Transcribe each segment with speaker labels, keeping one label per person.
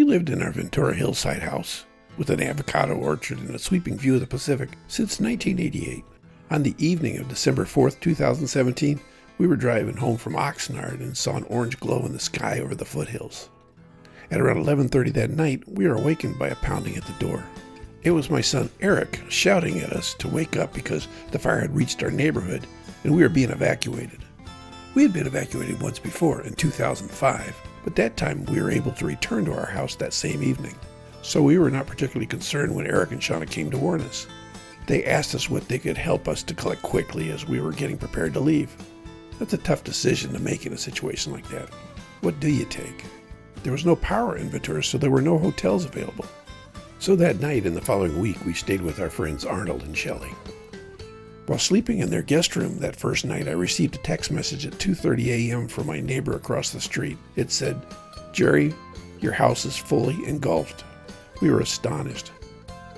Speaker 1: lived in our Ventura hillside house with an avocado orchard and a sweeping view of the Pacific since 1988. On the evening of December 4th, 2017, we were driving home from Oxnard and saw an orange glow in the sky over the foothills. At around 11:30 that night, we were awakened by a pounding at the door. It was my son Eric shouting at us to wake up because the fire had reached our neighborhood and we were being evacuated. We had been evacuated once before in 2005, but that time we were able to return to our house that same evening. So we were not particularly concerned when Eric and Shauna came to warn us. They asked us what they could help us to collect quickly as we were getting prepared to leave. That's a tough decision to make in a situation like that. What do you take? There was no power in Ventura, so there were no hotels available. So that night and the following week, we stayed with our friends Arnold and Shelley. While sleeping in their guest room that first night, I received a text message at 2:30 a.m. from my neighbor across the street. It said, "Jerry, your house is fully engulfed." We were astonished.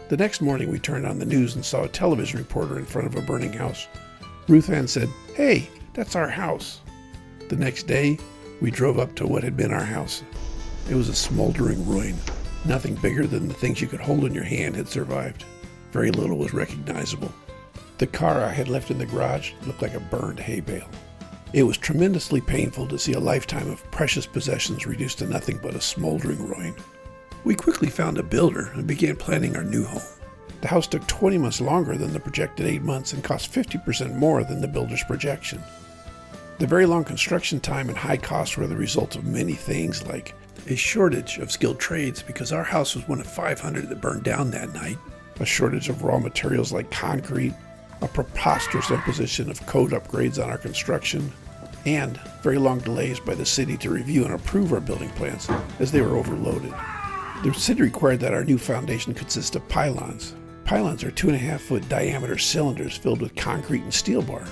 Speaker 1: The next morning, we turned on the news and saw a television reporter in front of a burning house. Ruthann said, "Hey, that's our house." The next day, we drove up to what had been our house. It was a smoldering ruin. Nothing bigger than the things you could hold in your hand had survived. Very little was recognizable. The car I had left in the garage looked like a burned hay bale. It was tremendously painful to see a lifetime of precious possessions reduced to nothing but a smoldering ruin. We quickly found a builder and began planning our new home. The house took 20 months longer than the projected 8 months and cost 50% more than the builder's projection. The very long construction time and high costs were the result of many things like a shortage of skilled trades because our house was one of 500 that burned down that night, a shortage of raw materials like concrete, a preposterous imposition of code upgrades on our construction, and very long delays by the city to review and approve our building plans as they were overloaded. The city required that our new foundation consist of pylons. Pylons are 2.5-foot diameter cylinders filled with concrete and steel bar.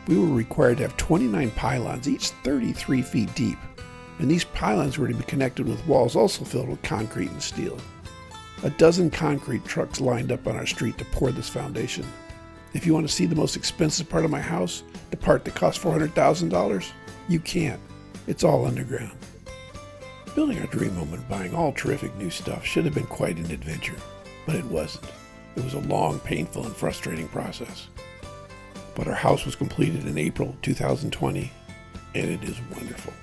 Speaker 1: We were required to have 29 pylons, each 33 feet deep, and these pylons were to be connected with walls also filled with concrete and steel. A dozen concrete trucks lined up on our street to pour this foundation. If you want to see the most expensive part of my house, the part that cost $400,000, you can't. It's all underground. Building our dream home and buying all terrific new stuff should have been quite an adventure, but it wasn't. It was a long, painful, and frustrating process. But our house was completed in April 2020, and it is wonderful.